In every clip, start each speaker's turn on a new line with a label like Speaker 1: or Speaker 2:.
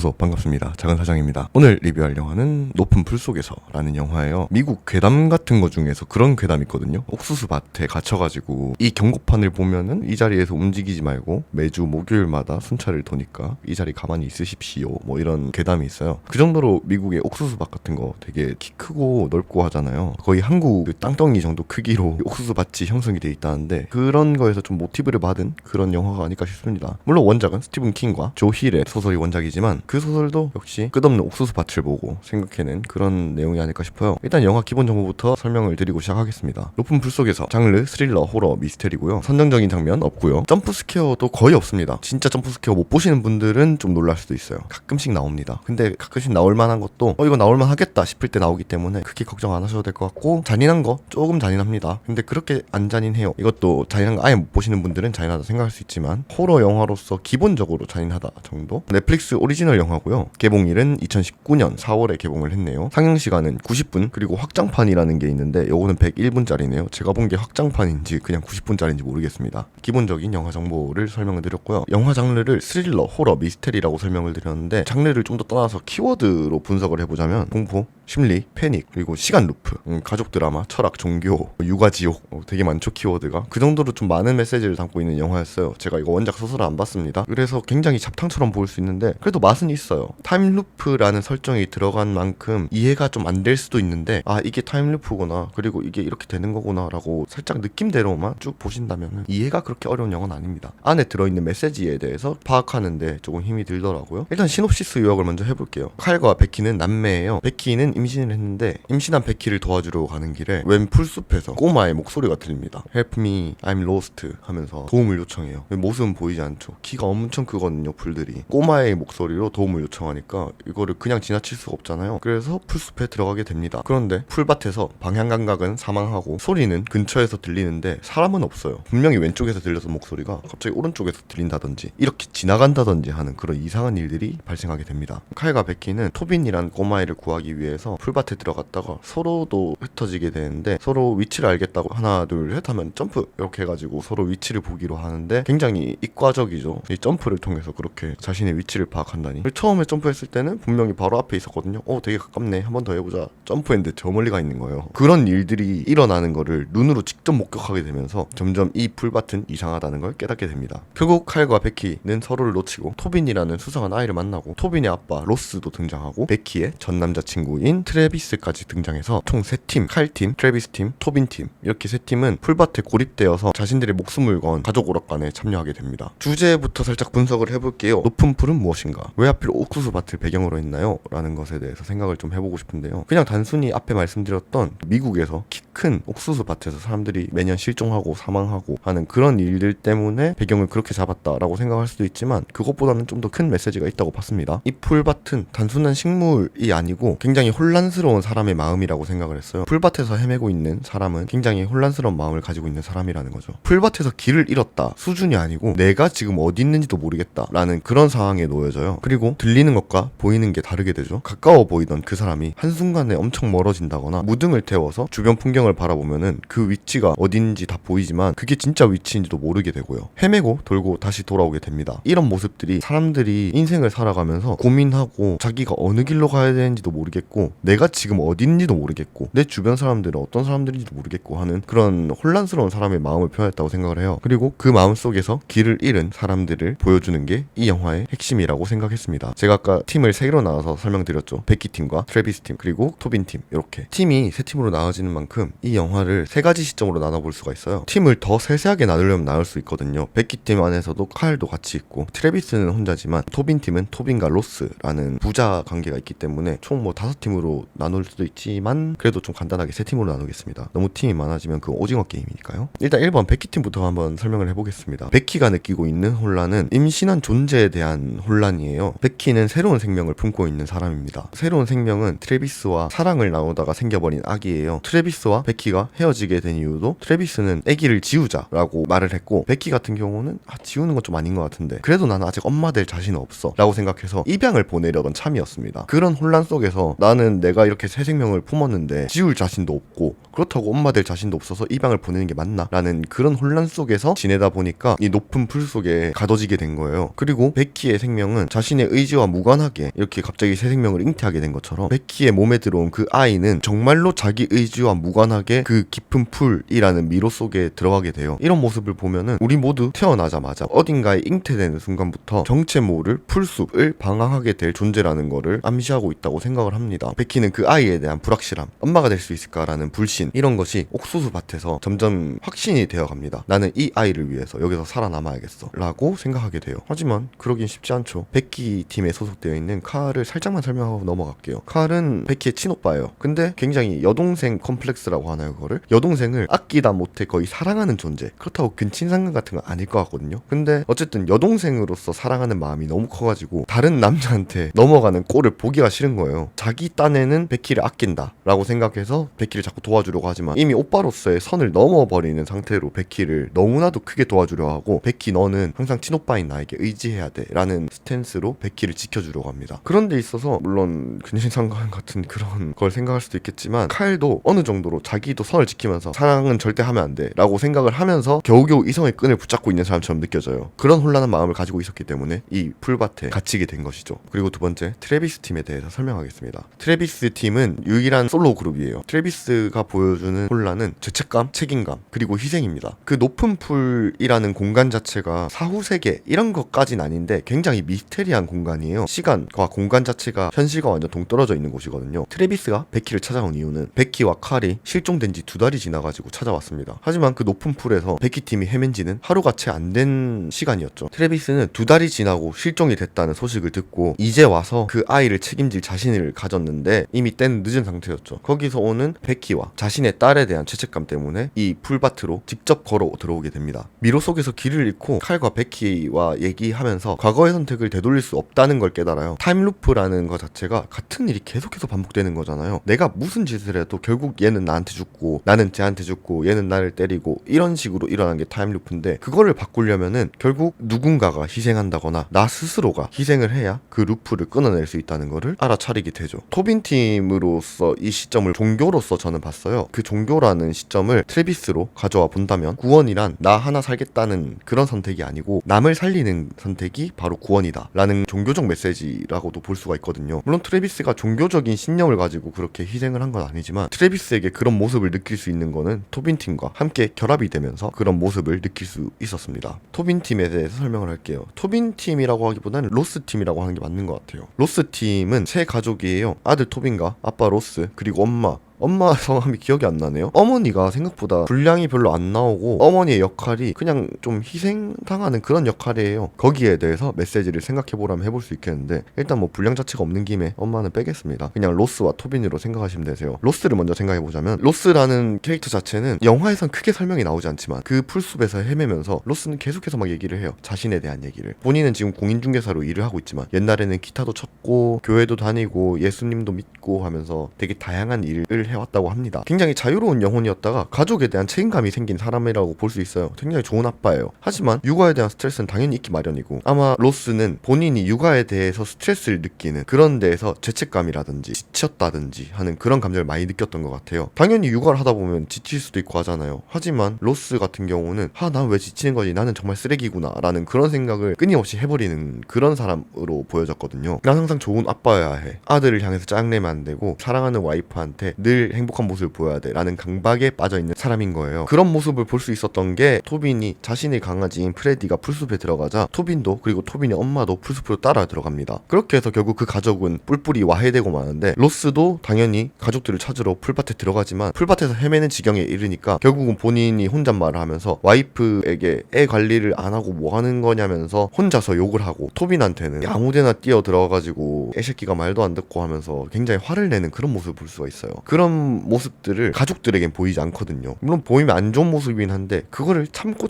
Speaker 1: 어서 반갑습니다. 작은사장입니다. 오늘 리뷰할 영화는 높은 풀 속에서 라는 영화예요. 미국 괴담 같은 거 중에서 그런 괴담 있거든요. 옥수수 밭에 갇혀가지고 이 경고판을 보면은 이 자리에서 움직이지 말고 매주 목요일마다 순찰을 도니까 이 자리 가만히 있으십시오, 뭐 이런 괴담이 있어요. 그 정도로 미국의 옥수수 밭 같은 거 되게 키 크고 넓고 하잖아요. 거의 한국 그 땅덩이 정도 크기로 옥수수 밭이 형성이 돼 있다는데, 그런 거에서 좀 모티브를 받은 그런 영화가 아닐까 싶습니다. 물론 원작은 스티븐 킹과 조 힐의 소설이 원작이지만 그 소설도 역시 끝없는 옥수수 밭을 보고 생각해낸 그런 내용이 아닐까 싶어요. 일단 영화 기본 정보부터 설명을 드리고 시작하겠습니다. 높은 불 속에서 장르 스릴러, 호러, 미스테리고요. 선정적인 장면 없고요. 점프 스퀘어도 거의 없습니다. 진짜 점프 스퀘어 못 보시는 분들은 좀 놀랄 수도 있어요. 가끔씩 나옵니다. 근데 가끔씩 나올 만한 것도 이거 나올 만하겠다 싶을 때 나오기 때문에 크게 걱정 안 하셔도 될 것 같고, 잔인한 거 조금 잔인합니다. 근데 그렇게 안 잔인해요. 이것도 잔인한 거 아예 못 보시는 분들은 잔인하다 생각할 수 있지만 호러 영화로서 기본적으로 잔인하다 정도. 넷플릭스 오리지널 영화고요. 개봉일은 2019년 4월에 개봉을 했네요. 상영 시간은 90분, 그리고 확장판이라는 게 있는데 요거는 101분짜리네요. 제가 본 게 확장판인지 그냥 90분짜리인지 모르겠습니다. 기본적인 영화 정보를 설명을 드렸고요. 영화 장르를 스릴러, 호러, 미스테리라고 설명을 드렸는데, 장르를 좀 더 떠나서 키워드로 분석을 해보자면 공포, 심리, 패닉, 그리고 시간 루프, 가족 드라마, 철학, 종교, 육아 지옥, 되게 많죠, 키워드가. 그 정도로 좀 많은 메시지를 담고 있는 영화였어요. 제가 이거 원작 소설을 안 봤습니다. 그래서 굉장히 잡탕처럼 보일 수 있는데 그래도 맛은 있어요. 타임루프라는 설정이 들어간 만큼 이해가 좀 안 될 수도 있는데, 아 이게 타임루프구나, 그리고 이게 이렇게 되는 거구나 라고 살짝 느낌대로만 쭉 보신다면 이해가 그렇게 어려운 영화는 아닙니다. 안에 들어있는 메시지에 대해서 파악하는데 조금 힘이 들더라고요. 일단 시놉시스 요약을 먼저 해볼게요. 칼과 베키는 남매예요. 베키는 임신을 했는데 임신한 베키를 도와주러 가는 길에 웬 풀숲에서 꼬마의 목소리가 들립니다. Help me, I'm lost 하면서 도움을 요청해요. 모습은 보이지 않죠. 키가 엄청 크거든요, 풀들이. 꼬마의 목소리로 도움을 요청하니까 이거를 그냥 지나칠 수가 없잖아요. 그래서 풀숲에 들어가게 됩니다. 그런데 풀밭에서 방향 감각은 사망하고 소리는 근처에서 들리는데 사람은 없어요. 분명히 왼쪽에서 들렸던 목소리가 갑자기 오른쪽에서 들린다든지 이렇게 지나간다든지 하는 그런 이상한 일들이 발생하게 됩니다. 칼과 베키는 토빈이란 꼬마아이를 구하기 위해서 풀밭에 들어갔다가 서로도 흩어지게 되는데, 서로 위치를 알겠다고 하나 둘 셋 하면 점프 이렇게 해가지고 서로 위치를 보기로 하는데, 굉장히 이과적이죠. 이 점프를 통해서 그렇게 자신의 위치를 파악한다니. 처음에 점프했을 때는 분명히 바로 앞에 있었거든요. 되게 가깝네, 한 번 더 해보자. 점프했는데 저 멀리 가 있는 거예요. 그런 일들이 일어나는 거를 눈으로 직접 목격하게 되면서 점점 이 풀밭은 이상하다는 걸 깨닫게 됩니다. 결국 칼과 베키는 서로를 놓치고 토빈이라는 수상한 아이를 만나고, 토빈의 아빠 로스도 등장하고 베키의 전 남자친구인 트래비스까지 등장해서 총 3팀, 칼팀, 트래비스팀, 토빈팀, 이렇게 3팀은 풀밭에 고립되어서 자신들의 목숨을 건 가족 오락관에 참여하게 됩니다. 주제부터 살짝 분석을 해볼게요. 높은 풀은 무엇인가? 왜 하필 옥수수 밭을 배경으로 했나요? 라는 것에 대해서 생각을 좀 해보고 싶은데요. 그냥 단순히 앞에 말씀드렸던 미국에서 키 큰 옥수수 밭에서 사람들이 매년 실종하고 사망하고 하는 그런 일들 때문에 배경을 그렇게 잡았다라고 생각할 수도 있지만, 그것보다는 좀 더 큰 메시지가 있다고 봤습니다. 이 풀밭은 단순한 식물이 아니고 굉장히 혼란스러운 사람의 마음이라고 생각을 했어요. 풀밭에서 헤매고 있는 사람은 굉장히 혼란스러운 마음을 가지고 있는 사람이라는 거죠. 풀밭에서 길을 잃었다 수준이 아니고 내가 지금 어디 있는지도 모르겠다 라는 그런 상황에 놓여져요. 그리고 들리는 것과 보이는 게 다르게 되죠. 가까워 보이던 그 사람이 한순간에 엄청 멀어진다거나 무등을 태워서 주변 풍경을 바라보면은 그 위치가 어딘지 다 보이지만 그게 진짜 위치인지도 모르게 되고요. 헤매고 돌고 다시 돌아오게 됩니다. 이런 모습들이 사람들이 인생을 살아가면서 고민하고 자기가 어느 길로 가야 되는지도 모르겠고, 내가 지금 어딘지도 모르겠고, 내 주변 사람들은 어떤 사람들인지도 모르겠고 하는 그런 혼란스러운 사람의 마음을 표현했다고 생각을 해요. 그리고 그 마음 속에서 길을 잃은 사람들을 보여주는 게 이 영화의 핵심이라고 생각했습니다. 제가 아까 팀을 3개로 나눠서 설명드렸죠. 베키 팀과 트래비스 팀, 그리고 토빈 팀, 이렇게 팀이 3팀으로 나눠지는 만큼 이 영화를 3가지 시점으로 나눠볼 수가 있어요. 팀을 더 세세하게 나누려면 나눌 수 있거든요. 베키 팀 안에서도 칼도 같이 있고, 트래비스는 혼자지만 토빈 팀은 토빈과 로스라는 부자 관계가 있기 때문에 총 5팀으로 나눌 수도 있지만 그래도 좀 간단하게 3팀으로 나누겠습니다. 너무 팀이 많아지면 그 오징어 게임이니까요. 일단 1번 베키 팀부터 한번 설명을 해보겠습니다. 베키가 느끼고 있는 혼란은 임신한 존재에 대한 혼란이에요. 베키는 새로운 생명을 품고 있는 사람입니다. 새로운 생명은 트래비스와 사랑을 나누다가 생겨버린 아기예요. 트래비스와 베키가 헤어지게 된 이유도 트래비스는 아기를 지우자라고 말을 했고, 베키 같은 경우는 지우는 건 좀 아닌 것 같은데 그래도 나는 아직 엄마 될 자신은 없어 라고 생각해서 입양을 보내려던 참이었습니다. 그런 혼란 속에서 나는 내가 이렇게 새 생명을 품었는데 지울 자신도 없고 그렇다고 엄마 될 자신도 없어서 입양을 보내는 게 맞나? 라는 그런 혼란 속에서 지내다 보니까 이 높은 풀 속에 가둬지게 된 거예요. 그리고 베키의 생명은 자신의 의지와 무관하게 이렇게 갑자기 새 생명을 잉태하게 된 것처럼 베키의 몸에 들어온 그 아이는 정말로 자기 의지와 무관하게 그 깊은 풀이라는 미로 속에 들어가게 돼요. 이런 모습을 보면은 우리 모두 태어나자마자 어딘가에 잉태되는 순간부터 정체 모를 풀숲을 방황하게 될 존재라는 거를 암시하고 있다고 생각을 합니다. 베키는 그 아이에 대한 불확실함, 엄마가 될 수 있을까라는 불신, 이런 것이 옥수수 밭에서 점점 확신이 되어갑니다. 나는 이 아이를 위해서 여기서 살아남아야겠어 라고 생각하게 돼요. 하지만 그러긴 쉽지 않죠. 베키 팀에 소속되어 있는 칼을 살짝만 설명하고 넘어갈게요. 칼은 베키의 친오빠예요. 근데 굉장히 여동생 컴플렉스라고 하나요, 그거를? 여동생을 아끼다 못해 거의 사랑하는 존재. 그렇다고 근친상간 같은 건 아닐 것 같거든요. 근데 어쨌든 여동생으로서 사랑하는 마음이 너무 커가지고 다른 남자한테 넘어가는 꼴을 보기가 싫은 거예요. 자기 딴에는 베키를 아낀다 라고 생각해서 베키를 자꾸 도와주려고 하지만 이미 오빠로서의 선을 넘어버리는 상태로 베키를 너무나도 크게 도와주려 하고, 베키 너는 항상 친오빠인 나에게 의지해야 돼 라는 스탠스로 베키를 지켜주려고 합니다. 그런 데 있어서 물론 근친상간 같은 그런 걸 생각할 수도 있겠지만 칼도 어느 정도로 자기도 선을 지키면서 사랑은 절대 하면 안 돼 라고 생각을 하면서 겨우겨우 이성의 끈을 붙잡고 있는 사람처럼 느껴져요. 그런 혼란한 마음을 가지고 있었기 때문에 이 풀밭에 갇히게 된 것이죠. 그리고 두 번째, 트래비스 팀에 대해서 설명하겠습니다. 트래비스 팀은 유일한 솔로 그룹이에요. 트래비스가 보여주는 혼란은 죄책감, 책임감, 그리고 희생입니다. 그 높은 풀이라는 공간 자체가 사후세계 이런 것까진 아닌데 굉장히 미스테리한 공간이에요. 시간과 공간 자체가 현실과 완전 동떨어져 있는 곳이거든요. 트래비스가 베키를 찾아온 이유는 베키와 칼이 실종된 지 2달이 지나가지고 찾아왔습니다. 하지만 그 높은 풀에서 베키 팀이 헤맨 지는 하루가 채 안 된 시간이었죠. 트래비스는 2달이 지나고 실종이 됐다는 소식을 듣고 이제 와서 그 아이를 책임질 자신을 가졌는데 이미 때는 늦은 상태였죠. 거기서 오는 베키와 자신의 딸에 대한 죄책감 때문에 이 풀밭으로 직접 걸어 들어오게 됩니다. 미로 속에서 길을 잃고 칼과 베키와 얘기하면서 과거의 선택을 되돌릴 수 없다는 걸 깨달아요. 타임루프라는 것 자체가 같은 일이 계속해서 반복되는 거잖아요. 내가 무슨 짓을 해도 결국 얘는 나한테 죽고 나는 쟤한테 죽고 얘는 나를 때리고 이런 식으로 일어나는 게 타임루프인데, 그거를 바꾸려면은 결국 누군가가 희생한다거나 나 스스로가 희생을 해야 그 루프를 끊어낼 수 있다는 거를 알아차리게 되죠. 토빈 팀으로서 이 시점을 종교로서 저는 봤어요. 그 종교라는 시점을 트래비스로 가져와 본다면 구원이란 나 하나 살겠다는 그런 선택이 아니고 남을 살리는 선택이 바로 구원이다 라는 종교적 메시지라고도 볼 수가 있거든요. 물론 트래비스가 종교적인 신념을 가지고 그렇게 희생을 한 건 아니지만 트래비스에게 그런 모습을 느낄 수 있는 거는 토빈 팀과 함께 결합이 되면서 그런 모습을 느낄 수 있었습니다. 토빈 팀에 대해서 설명을 할게요. 토빈 팀이라고 하기보다는 로스 팀이라고 하는 게 맞는 것 같아요. 로스 팀은 세 가족이에요. 아들 토빈과 아빠 로스, 그리고 엄마 성함이 기억이 안 나네요. 어머니가 생각보다 분량이 별로 안 나오고 어머니의 역할이 그냥 좀 희생당하는 그런 역할이에요. 거기에 대해서 메시지를 생각해보라면 해볼 수 있겠는데, 일단 뭐 분량 자체가 없는 김에 엄마는 빼겠습니다. 그냥 로스와 토빈으로 생각하시면 되세요. 로스를 먼저 생각해보자면, 로스라는 캐릭터 자체는 영화에선 크게 설명이 나오지 않지만 그 풀숲에서 헤매면서 로스는 계속해서 막 얘기를 해요. 자신에 대한 얘기를. 본인은 지금 공인중개사로 일을 하고 있지만 옛날에는 기타도 쳤고 교회도 다니고 예수님도 믿고 하면서 되게 다양한 일을 해왔다고 합니다. 굉장히 자유로운 영혼이었다가 가족에 대한 책임감이 생긴 사람이라고 볼 수 있어요. 굉장히 좋은 아빠예요. 하지만 육아에 대한 스트레스는 당연히 있기 마련이고, 아마 로스는 본인이 육아에 대해서 스트레스를 느끼는 그런 데에서 죄책감이라든지 지쳤다든지 하는 그런 감정을 많이 느꼈던 것 같아요. 당연히 육아를 하다 보면 지칠 수도 있고 하잖아요. 하지만 로스 같은 경우는 난 왜 지치는 거지, 나는 정말 쓰레기구나 라는 그런 생각을 끊임없이 해버리는 그런 사람으로 보여졌거든요. 난 항상 좋은 아빠여야 해, 아들을 향해서 짜증내면 안 되고 사랑하는 와이프한테 늘 행복한 모습을 보여야 돼 라는 강박에 빠져있는 사람인 거예요. 그런 모습을 볼 수 있었던 게, 토빈이 자신의 강아지인 프레디가 풀숲에 들어가자 토빈도, 그리고 토빈의 엄마도 풀숲으로 따라 들어갑니다. 그렇게 해서 결국 그 가족은 뿔뿔이 와해되고 마는데, 로스도 당연히 가족들을 찾으러 풀밭에 들어가지만 풀밭에서 헤매는 지경에 이르니까 결국은 본인이 혼잣말을 하면서 와이프에게 애 관리를 안 하고 뭐 하는 거냐면서 혼자서 욕을 하고, 토빈한테는 아무데나 뛰어 들어가가지고 애새끼가 말도 안 듣고 하면서 굉장히 화를 내는 그런 모습을 볼 수가 있어요. 그런 모습들을 가족들에겐 보이지 않거든요. 물론 보이면 안 좋은 모습이긴 한데 그거를 참고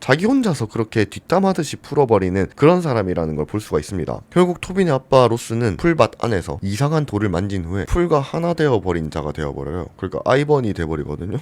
Speaker 1: 자기 혼자서 그렇게 뒷담하듯이 풀어버리는 그런 사람이라는 걸 볼 수가 있습니다. 결국 토빈의 아빠 로스는 풀밭 안에서 이상한 돌을 만진 후에 풀과 하나 되어버린 자가 되어버려요. 그러니까 아이번이 돼버리거든요.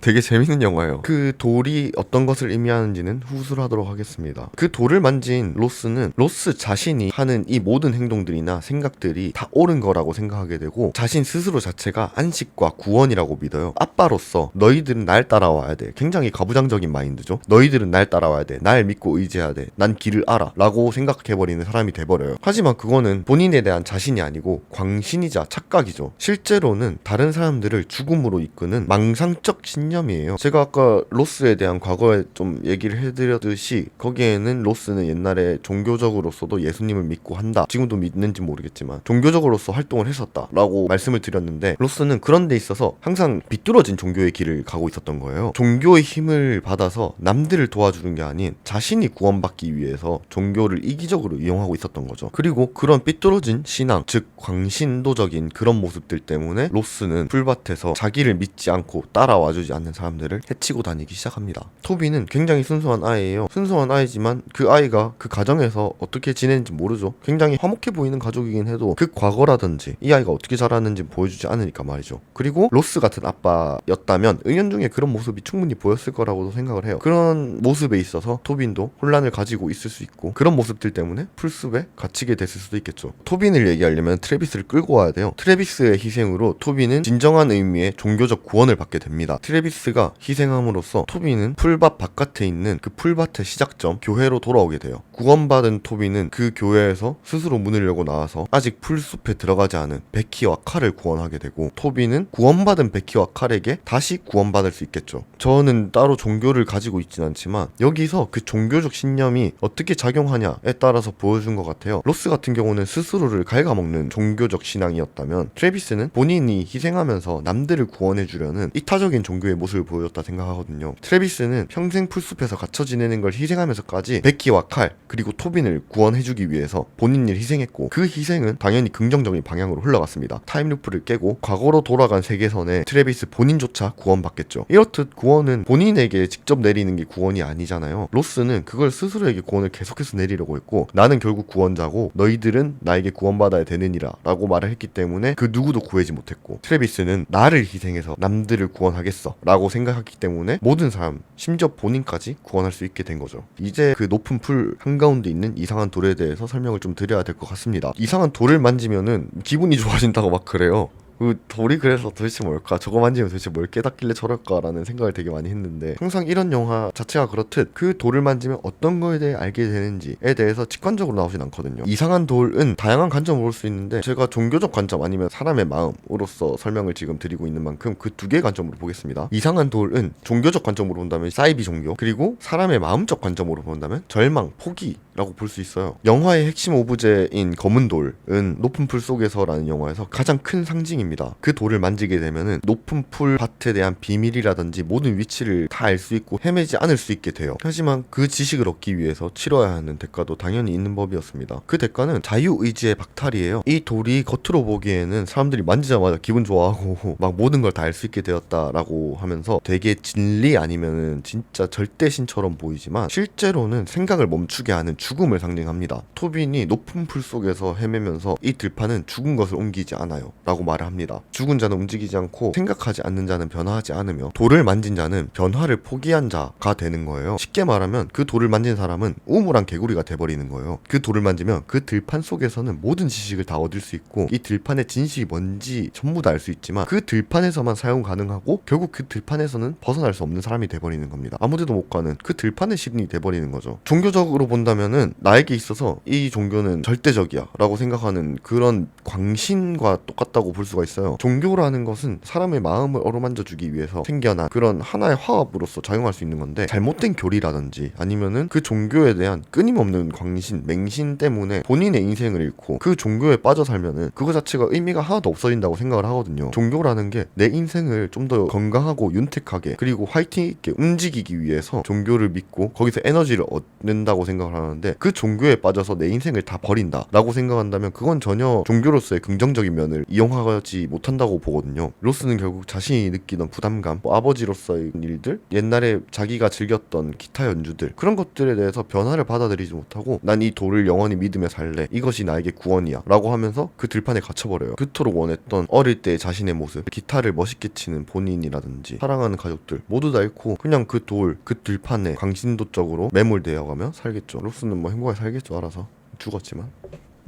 Speaker 1: 되게 재밌는 영화예요. 그 돌이 어떤 것을 의미하는지는 후술하도록 하겠습니다. 그 돌을 만진 로스는 로스 자신이 하는 이 모든 행동들이나 생각들이 다 옳은 거라고 생각하게 되고 자신 스스로 자체가 안식과 구원이라고 믿어요. 아빠로서 너희들은 날 따라와야 돼. 굉장히 가부장적인 마인드죠. 너희들은 날 따라와야 돼. 날 믿고 의지해야 돼. 난 길을 알아. 라고 생각해버리는 사람이 돼버려요. 하지만 그거는 본인에 대한 자신이 아니고 광신이자 착각이죠. 실제로는 다른 사람들을 죽음으로 이끄는 망상적 신념이에요. 제가 아까 로스에 대한 과거에 좀 얘기를 해드렸듯이 거기에는 로스는 옛날에 종교적으로서도 예수님을 믿고 한다. 지금도 믿는지 모르겠지만 종교적으로서 활동을 했었다 라고 말씀을 드렸는데 로스는 그런 데 있어서 항상 비뚤어진 종교의 길을 가고 있었던 거예요. 종교의 힘을 받아서 남들을 도와주는 게 아닌 자신이 구원받기 위해서 종교를 이기적으로 이용하고 있었던 거죠. 그리고 그런 삐뚤어진 신앙, 즉 광신도적인 그런 모습들 때문에 로스는 풀밭에서 자기를 믿지 않고 따라와주지 않는 사람들을 해치고 다니기 시작합니다. 토비는 굉장히 순수한 아이예요. 순수한 아이지만 그 아이가 그 가정에서 어떻게 지내는지 모르죠. 굉장히 화목해 보이는 가족이긴 해도 그 과거라든지 이 아이가 어떻게 자라는지 보여주지 않으니까 말이죠. 그리고 로스 같은 아빠였다면 은연중에 그런 모습이 충분히 보였을 거라고도 생각을 해요. 그런 모습에 있어서 토빈도 혼란을 가지고 있을 수 있고 그런 모습들 때문에 풀숲에 갇히게 됐을 수도 있겠죠. 토빈을 얘기하려면 트래비스를 끌고 와야 돼요. 트래비스의 희생으로 토빈은 진정한 의미의 종교적 구원을 받게 됩니다. 트래비스가 희생함으로써 토빈은 풀밭 바깥에 있는 그 풀밭의 시작점 교회로 돌아오게 돼요. 구원받은 토빈은 그 교회에서 스스로 문을 열고 나와서 아직 풀숲에 들어가지 않은 베키와 칼을 구원하게 되고 토빈은 구원받은 베키와 칼에게 다시 구원받을 수 있겠죠. 저는 따로 종교를 가지고 있진 않지만 여기서 그 종교적 신념이 어떻게 작용하냐에 따라서 보여준 것 같아요. 로스 같은 경우는 스스로를 갉아먹는 종교적 신앙이었다면 트래비스는 본인이 희생하면서 남들을 구원해주려는 이타적인 종교의 모습을 보여줬다 생각하거든요. 트래비스는 평생 풀숲에서 갇혀 지내는 걸 희생하면서까지 베키와 칼 그리고 토빈을 구원해주기 위해서 본인을 희생했고 그 희생은 당연히 긍정적인 방향으로 흘러갔습니다. 타임루프를 깨고 과거로 돌아간 세계선에 트래비스 본인조차 구원받겠죠. 이렇듯 구원은 본인에게 직접 내리는 게 구원이 아니잖아요. 로스는 그걸 스스로에게 구원을 계속해서 내리려고 했고 나는 결국 구원자고 너희들은 나에게 구원받아야 되느니라 라고 말을 했기 때문에 그 누구도 구하지 못했고 트래비스는 나를 희생해서 남들을 구원하겠어 라고 생각했기 때문에 모든 사람 심지어 본인까지 구원할 수 있게 된 거죠. 이제 그 높은 풀 한가운데 있는 이상한 돌에 대해서 설명을 좀 드려야 될 것 같습니다. 이상한 돌을 만지면은 기분이 좋아진다고 막 그래요. 그 돌이 그래서 도대체 뭘까? 저거 만지면 도대체 뭘 깨닫길래 저럴까라는 생각을 되게 많이 했는데 항상 이런 영화 자체가 그렇듯 그 돌을 만지면 어떤 거에 대해 알게 되는지에 대해서 직관적으로 나오진 않거든요. 이상한 돌은 다양한 관점으로 볼 수 있는데 제가 종교적 관점 아니면 사람의 마음으로서 설명을 지금 드리고 있는 만큼 그 두 개의 관점으로 보겠습니다. 이상한 돌은 종교적 관점으로 본다면 사이비 종교 그리고 사람의 마음적 관점으로 본다면 절망, 포기라고 볼 수 있어요. 영화의 핵심 오브제인 검은 돌은 높은 풀 속에서라는 영화에서 가장 큰 상징입니다. 그 돌을 만지게 되면은 높은 풀 밭에 대한 비밀이라든지 모든 위치를 다 알 수 있고 헤매지 않을 수 있게 돼요. 하지만 그 지식을 얻기 위해서 치러야 하는 대가도 당연히 있는 법이었습니다. 그 대가는 자유의지의 박탈이에요. 이 돌이 겉으로 보기에는 사람들이 만지자마자 기분 좋아하고 막 모든 걸 다 알 수 있게 되었다라고 하면서 되게 진리 아니면은 진짜 절대신처럼 보이지만 실제로는 생각을 멈추게 하는 죽음을 상징합니다. 토빈이 높은 풀 속에서 헤매면서 이 들판은 죽은 것을 옮기지 않아요 라고 말을 합니다. 죽은 자는 움직이지 않고 생각하지 않는 자는 변화하지 않으며 돌을 만진 자는 변화를 포기한 자가 되는 거예요. 쉽게 말하면 그 돌을 만진 사람은 우물한 개구리가 돼버리는 거예요. 그 돌을 만지면 그 들판 속에서는 모든 지식을 다 얻을 수 있고 이 들판의 진실이 뭔지 전부 다 알 수 있지만 그 들판에서만 사용 가능하고 결국 그 들판에서는 벗어날 수 없는 사람이 돼버리는 겁니다. 아무데도 못 가는 그 들판의 시민이 돼버리는 거죠. 종교적으로 본다면은 나에게 있어서 이 종교는 절대적이야 라고 생각하는 그런 광신과 똑같다고 볼 수가 있어요. 종교라는 것은 사람의 마음을 어루만져주기 위해서 생겨난 그런 하나의 화합으로서 작용할 수 있는 건데 잘못된 교리라든지 아니면은 그 종교에 대한 끊임없는 광신, 맹신 때문에 본인의 인생을 잃고 그 종교에 빠져 살면은 그거 자체가 의미가 하나도 없어진다고 생각을 하거든요. 종교라는 게 내 인생을 좀 더 건강하고 윤택하게 그리고 화이팅 있게 움직이기 위해서 종교를 믿고 거기서 에너지를 얻는다고 생각을 하는데 생각하는데 그 종교에 빠져서 내 인생을 다 버린다 라고 생각한다면 그건 전혀 종교로서의 긍정적인 면을 이용하지 못한다고 보거든요. 로스는 결국 자신이 느끼던 부담감, 뭐 아버지로서의 일들, 옛날에 자기가 즐겼던 기타 연주들, 그런 것들에 대해서 변화를 받아들이지 못하고 난 이 돌을 영원히 믿으며 살래, 이것이 나에게 구원이야 라고 하면서 그 들판에 갇혀버려요. 그토록 원했던 어릴 때 자신의 모습, 기타를 멋있게 치는 본인이라든지 사랑하는 가족들 모두 다 잃고 그냥 그 돌, 그 들판에 강신도적으로 매몰되어가며 살겠죠. 로스는 뭐 행복하게 살겠죠. 알아서 죽었지만.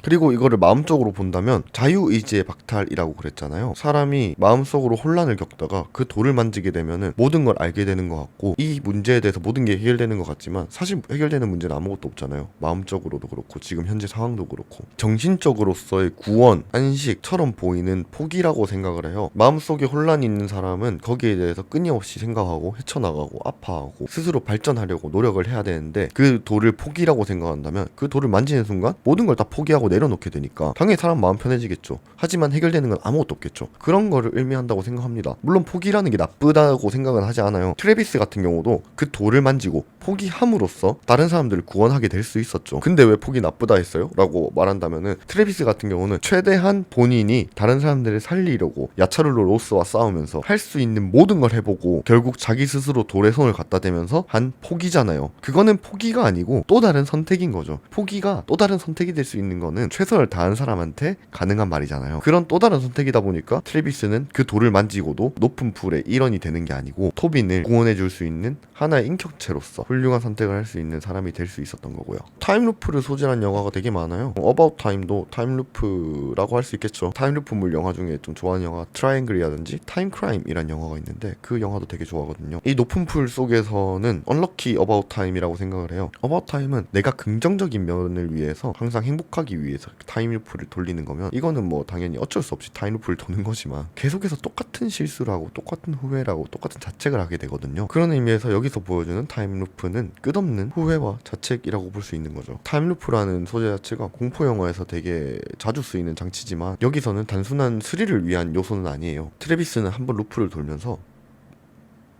Speaker 1: 그리고 이거를 마음적으로 본다면 자유의지의 박탈이라고 그랬잖아요. 사람이 마음속으로 혼란을 겪다가 그 돌을 만지게 되면은 모든 걸 알게 되는 것 같고 이 문제에 대해서 모든 게 해결되는 것 같지만 사실 해결되는 문제는 아무것도 없잖아요. 마음적으로도 그렇고 지금 현재 상황도 그렇고 정신적으로서의 구원, 안식처럼 보이는 포기라고 생각을 해요. 마음속에 혼란이 있는 사람은 거기에 대해서 끊임없이 생각하고 헤쳐나가고 아파하고 스스로 발전하려고 노력을 해야 되는데 그 돌을 포기라고 생각한다면 그 돌을 만지는 순간 모든 걸 다 포기하고 내려놓게 되니까 당연히 사람 마음 편해지겠죠. 하지만 해결되는 건 아무것도 없겠죠. 그런 거를 의미한다고 생각합니다. 물론 포기라는 게 나쁘다고 생각은 하지 않아요. 트래비스 같은 경우도 그 돌을 만지고 포기함으로써 다른 사람들을 구원하게 될 수 있었죠. 근데 왜 포기 나쁘다 했어요? 라고 말한다면은 트래비스 같은 경우는 최대한 본인이 다른 사람들을 살리려고 야차룰로 로스와 싸우면서 할 수 있는 모든 걸 해보고 결국 자기 스스로 돌에 손을 갖다 대면서 한 포기잖아요. 그거는 포기가 아니고 또 다른 선택인 거죠. 포기가 또 다른 선택이 될 수 있는 거는 최선을 다한 사람한테 가능한 말이잖아요. 그런 또 다른 선택이다 보니까 트래비스는 그 돌을 만지고도 높은 풀의 일원이 되는 게 아니고 토빈을 구원해줄 수 있는 하나의 인격체로서 훌륭한 선택을 할 수 있는 사람이 될 수 있었던 거고요. 타임루프를 소재한 영화가 되게 많아요. 어바웃 타임도 타임루프라고 할 수 있겠죠. 타임루프물 영화 중에 좀 좋아하는 영화 트라이앵글이라든지 타임크라임이란 영화가 있는데 그 영화도 되게 좋아하거든요. 이 높은 풀 속에서는 언럭키 어바웃 타임이라고 생각을 해요. 어바웃 타임은 내가 긍정적인 면을 위해서 항상 행복하기 위해서 타임루프를 돌리는 거면 이거는 뭐 당연히 어쩔 수 없이 타임루프를 도는 거지만 계속해서 똑같은 실수를 하고 똑같은 후회를 하고 똑같은 자책을 하게 되거든요. 그런 의미에서 여기서 보여주는 타임루프는 끝없는 후회와 자책이라고 볼 수 있는 거죠. 타임루프라는 소재 자체가 공포 영화에서 되게 자주 쓰이는 장치지만 여기서는 단순한 스릴을 위한 요소는 아니에요. 트래비스는 한번 루프를 돌면서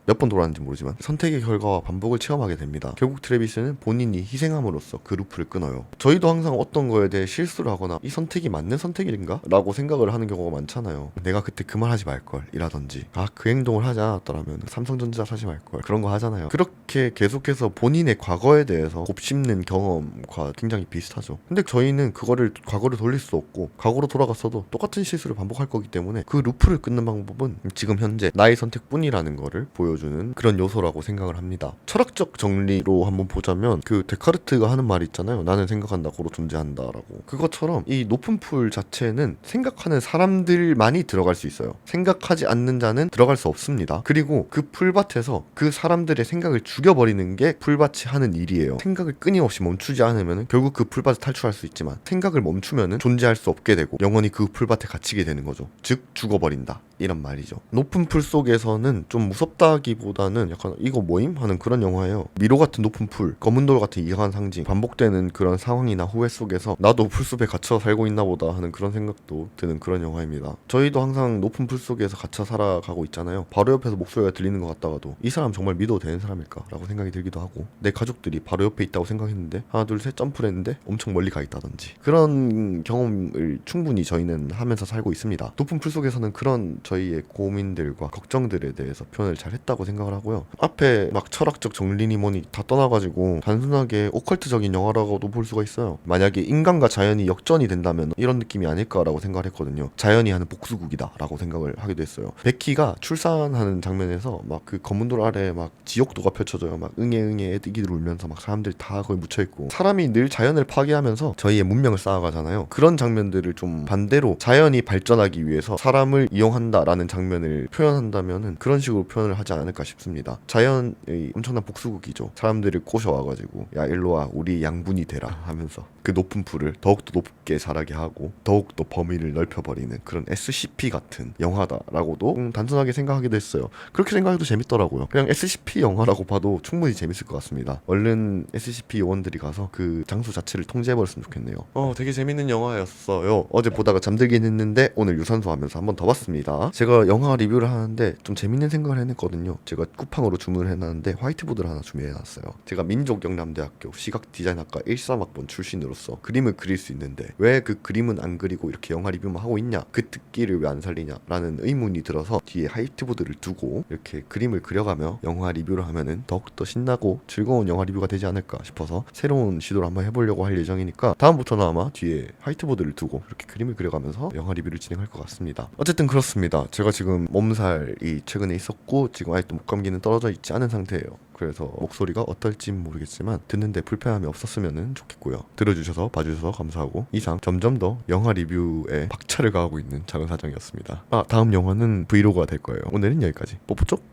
Speaker 1: 몇 번 돌았는지 모르지만 선택의 결과와 반복을 체험하게 됩니다. 결국 트래비스는 본인이 희생함으로써 그 루프를 끊어요. 저희도 항상 어떤 거에 대해 실수를 하거나 이 선택이 맞는 선택인가? 라고 생각을 하는 경우가 많잖아요. 내가 그때 그 말 하지 말걸 이라든지 그 행동을 하지 않았더라면 삼성전자 사지 말걸, 그런 거 하잖아요. 그렇게 계속해서 본인의 과거에 대해서 곱씹는 경험과 굉장히 비슷하죠. 근데 저희는 과거를 돌릴 수 없고 과거로 돌아갔어도 똑같은 실수를 반복할 거기 때문에 그 루프를 끊는 방법은 지금 현재 나의 선택뿐이라는 거를 보여주는 그런 요소라고 생각을 합니다. 철학적 정리로 한번 보자면 그 데카르트가 하는 말이 있잖아요. 나는 생각한다 고로 존재한다라고. 그것처럼 이 높은 풀 자체는 생각하는 사람들만이 들어갈 수 있어요. 생각하지 않는 자는 들어갈 수 없습니다. 그리고 그 풀밭에서 그 사람들의 생각을 죽여버리는 게 풀밭이 하는 일이에요. 생각을 끊임없이 멈추지 않으면 결국 그 풀밭을 탈출할 수 있지만 생각을 멈추면 존재할 수 없게 되고 영원히 그 풀밭에 갇히게 되는 거죠. 즉 죽어버린다 이런 말이죠. 높은 풀 속에서는 좀 무섭다기보다는 약간 이거 뭐임? 하는 그런 영화예요. 미로 같은 높은 풀, 검은 돌 같은 이상한 상징, 반복되는 그런 상황이나 후회 속에서 나도 풀숲에 갇혀 살고 있나 보다 하는 그런 생각도 드는 그런 영화입니다. 저희도 항상 높은 풀 속에서 갇혀 살아가고 있잖아요. 바로 옆에서 목소리가 들리는 것 같다가도 이 사람 정말 믿어도 되는 사람일까? 라고 생각이 들기도 하고 내 가족들이 바로 옆에 있다고 생각했는데 하나 둘 셋 점프를 했는데 엄청 멀리 가 있다든지 그런 경험을 충분히 저희는 하면서 살고 있습니다. 높은 풀 속에서는 그런 저희의 고민들과 걱정들에 대해서 표현을 잘 했다고 생각을 하고요. 앞에 막 철학적 정리니 뭐니 다 떠나가지고 단순하게 오컬트적인 영화라고도 볼 수가 있어요. 만약에 인간과 자연이 역전이 된다면 이런 느낌이 아닐까라고 생각을 했거든요. 자연이 하는 복수국이다 라고 생각을 하기도 했어요. 베키가 출산하는 장면에서 막 그 검은 돌 아래 막 지옥도가 펼쳐져요. 막 응애 애기들 울면서 막 사람들이 다 거기 묻혀있고 사람이 늘 자연을 파괴하면서 저희의 문명을 쌓아가잖아요. 그런 장면들을 좀 반대로 자연이 발전하기 위해서 사람을 이용한다라는 장면을 표현한다면은 그런 식으로 표현을 하지 않을까 싶습니다. 자연의 엄청난 복수국이죠. 사람들을 꼬셔와가지고 야 일로와 우리 양분이 되라 하면서 그 높은 풀을 더욱더 높게 자라게 하고 더욱더 범위를 넓혀버리는 그런 SCP 같은 영화다라고도 단순하게 생각하기도 했어요. 그렇게 생각해도 재밌더라고요. 그냥 SCP 영화라고 봐도 충분히 재밌을 것 같습니다. 얼른 SCP 요원들이 가서 그 장소 자체를 통제해버렸으면 좋겠네요. 되게 재밌는 영화였어요. 어제 보다가 잠들긴 했는데 오늘 유산소 하면서 한 번 더 봤습니다. 자, 제가 영화 리뷰를 하는데 좀 재밌는 생각을 해냈거든요. 제가 쿠팡으로 주문을 해놨는데 화이트보드를 하나 주문해놨어요. 제가 민족영남대학교 시각디자인학과 13학번 출신으로서 그림을 그릴 수 있는데 왜 그 그림은 안 그리고 이렇게 영화 리뷰만 하고 있냐, 그 특기를 왜 안 살리냐 라는 의문이 들어서 뒤에 화이트보드를 두고 이렇게 그림을 그려가며 영화 리뷰를 하면은 더욱더 신나고 즐거운 영화 리뷰가 되지 않을까 싶어서 새로운 시도를 한번 해보려고 할 예정이니까 다음부터는 아마 뒤에 화이트보드를 두고 이렇게 그림을 그려가면서 영화 리뷰를 진행할 것 같습니다. 어쨌든 그렇습니다. 제가 지금 몸살이 최근에 있었고 지금 아직도 목감기는 떨어져 있지 않은 상태예요. 그래서 목소리가 어떨진 모르겠지만 듣는데 불편함이 없었으면 좋겠고요. 들어주셔서 봐주셔서 감사하고 이상 점점 더 영화 리뷰에 박차를 가하고 있는 작은 사정이었습니다. 다음 영화는 브이로그가 될 거예요. 오늘은 여기까지. 뽀뽀쪽.